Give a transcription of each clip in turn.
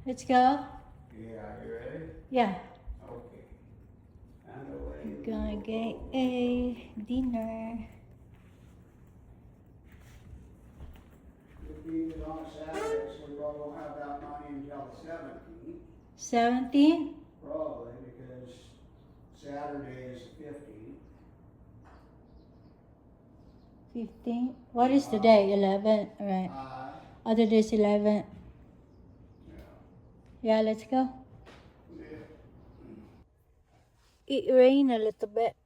Let's go. Yeah, you ready? Yeah. Okay. And away. We're gonna get a dinner. If we leave it on Saturday, so we probably won't have that money until the 17th. 17? Probably, because Saturday is the 15th. 15? What is today? 11? Right. Other days 11. Yeah, let's go. Yeah. It rained a little bit.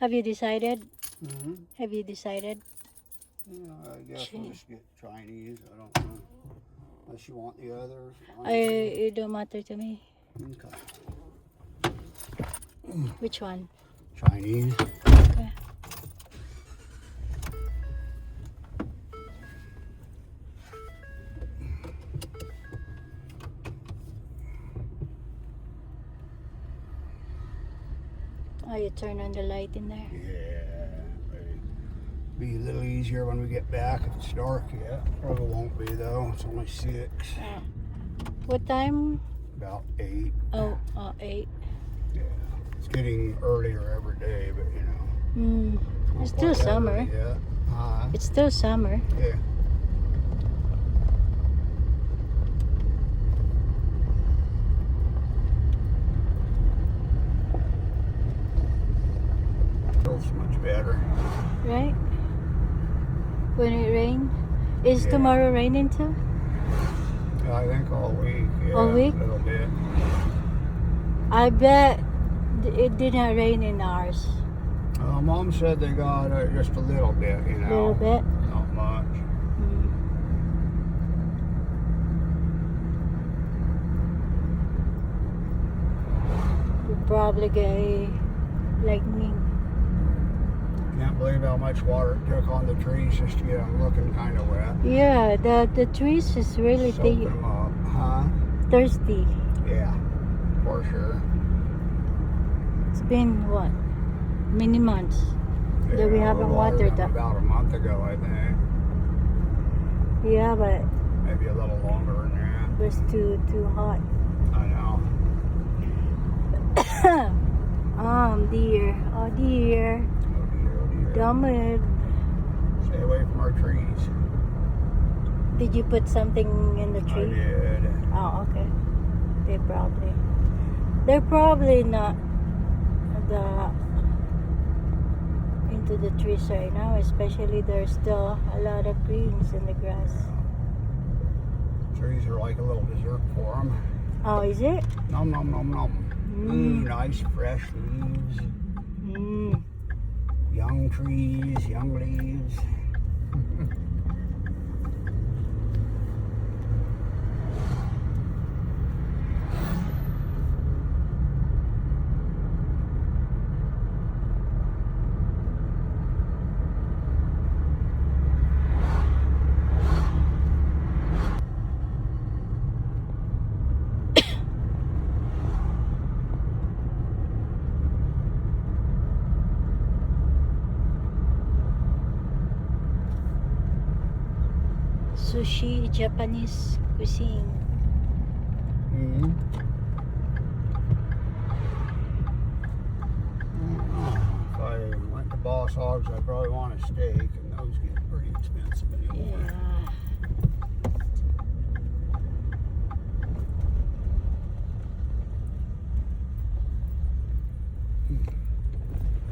Have you decided? Mm-hmm. Have you decided? Yeah, I guess we'll just get Chinese. I don't know. Unless you want the others. It don't matter to me. Okay. Which one? Chinese. Okay. Oh, you turn on the light in there. Yeah. Be a little easier when we get back if it's dark yet. Probably won't be though. It's only 6. Oh. What time? About 8. Oh, 8. Yeah. It's getting earlier every day, but you know. It's still summer. Yeah. It's still summer. Yeah. Feels much better. Right? When it rains. Is Yeah. tomorrow raining too? I think all week. Yeah, All week? A little bit. I bet it didn't rain in ours. Mom said they got just a little bit, you know. A little bit? Not much. We'll probably get a lightning. Can't believe how much water it took on the trees just to get them looking kind of wet. Yeah, the trees is really Soaking them up, huh? thirsty. Yeah, for sure. It's been what? Many months that we haven't watered them. About a month ago, I think. Yeah, but Maybe a little longer than that. it was too hot. I know. Dear. Oh dear. Oh dear, oh dear. Don't move. Stay away from our trees. Did you put something in the I tree? did. Oh, okay. They're probably not into the trees right now, especially there's still a lot of greens in the grass. Trees are like a little dessert for them. Oh, is it? Nom nom nom nom. Nice fresh leaves. Young trees, young leaves. Sushi, Japanese cuisine. If I went to Boss Hogs, I'd probably want a steak, and those get pretty expensive anymore. Yeah.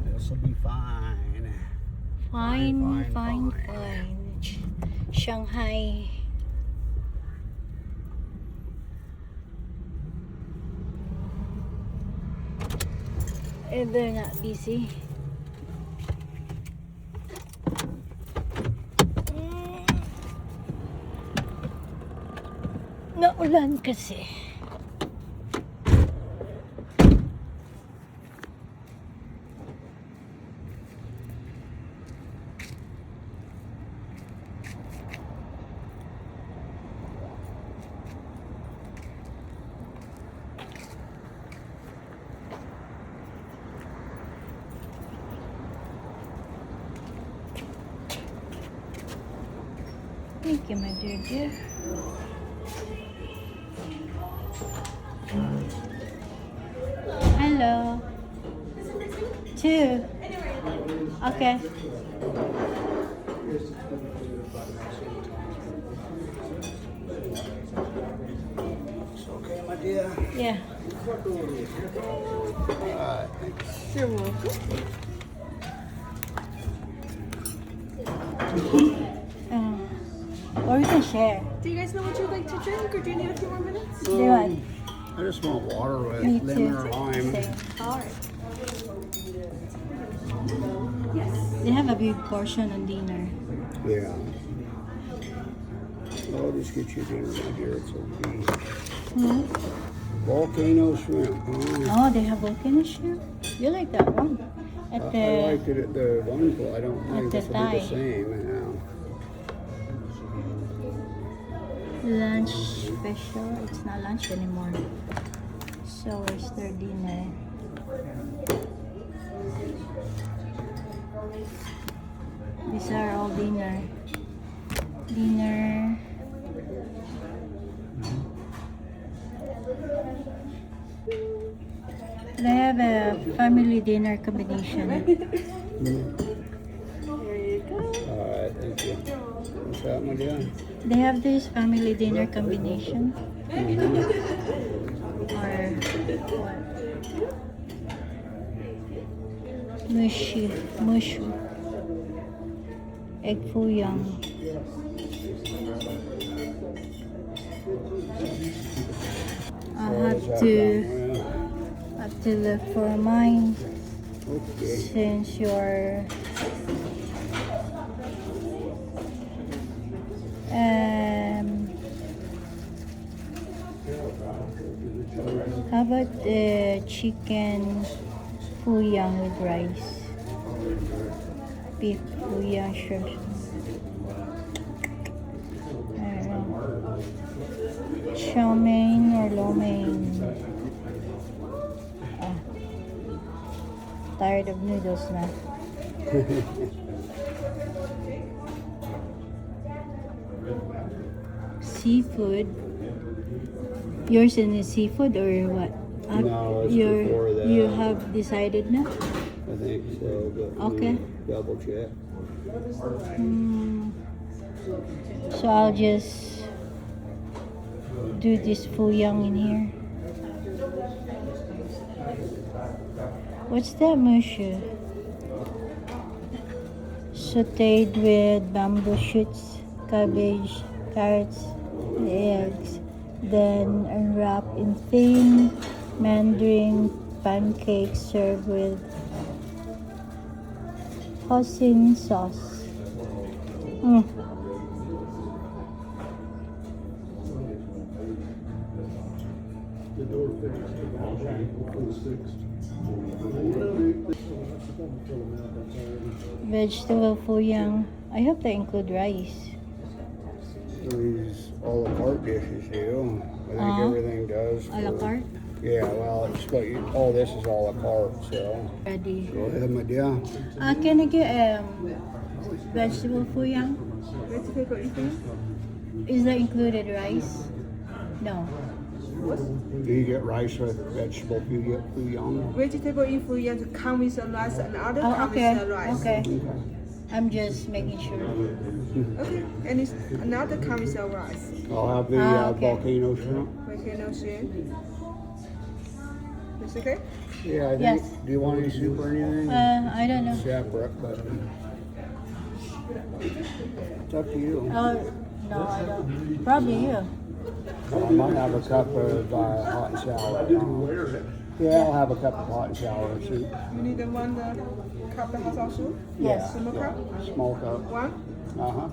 This will be fine. Fine. Shanghai. And they're not busy. Naulan kasi. Thank you, my dear. Hello. 2. Okay. It's okay, my dear. Yeah. Alright, thanks. You're welcome. Or we can share. Do you guys know what you'd like to drink, or do you need a few more minutes? Do you want? I just want water with Me lemon too. or lime. Same. Alright. They have a big portion on dinner. Yeah. I'll just get you dinner, my dear. It's okay. Volcano shrimp. Oh, they have volcano shrimp. You like that one? At I the liked it at the one place. I don't think the this will be Thai. the same. lunch special. It's not lunch anymore. So it's their dinner. These are all dinner. Dinner. They have a family dinner combination. There you go. Alright, thank you. What's that, my dear? They have this family dinner combination. Or what? Mushu. Egg foo young. I have to look for mine Okay. since you're how about the chicken foo young with rice? Beef foo young shrimp. I don't know. Chow mein or lo mein? Ah, tired of noodles na. Seafood. Yours in is seafood or what? No, it's before that. You have decided na? I think so, but Okay. double check. So I'll just do this foo young in here. What's that, mushu? Sauteed with bamboo shoots, cabbage, carrots, and eggs. Then unwrapped in thin mandarin pancakes served with hoisin sauce. Vegetable foo young. I hope they include rice. These a la carte dishes do. I think everything does. A la for- carte. Yeah, well, it's what you, all this is a la carte, so. Ready. Go ahead, my dear. Can I get vegetable foo young? Vegetable eating? Is that included rice? No. Do you get rice with vegetable bouillon? Vegetable if you come with a rice and other Oh, come okay. with a rice. Okay. I'm just making sure. Okay. And it's another come with a rice. I'll have the Okay. volcano shrimp. Volcano shrimp. That's okay? Yeah, I think. Yes. Do you want any soup or anything? I don't know. Separate, but it's up to you. Oh, no, I don't. Probably you. I might have a cup of hot and sour. Yeah, I'll have a cup of hot and sour soup. You need the one cup of hot soup? Yes. Small cup? Small cup. One? Uh-huh.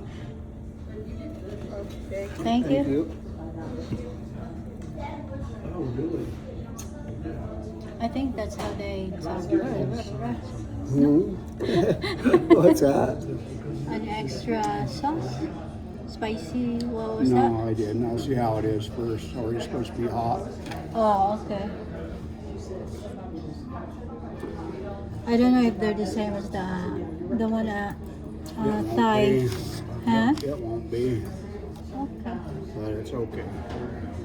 Okay. Thank you. Thank you. I think that's how they talk words. What's that? An extra sauce? Spicy? What was No, that? I didn't. I'll see how it is first. Or it's supposed to be hot. Oh, okay. I don't know if they're the same as the one at Thai. Huh? It won't be, Okay. but it's okay.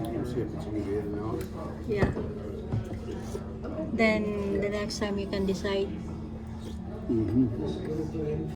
Let's see if it's needed or not. Yeah. Then the next time you can decide. Mm-hmm.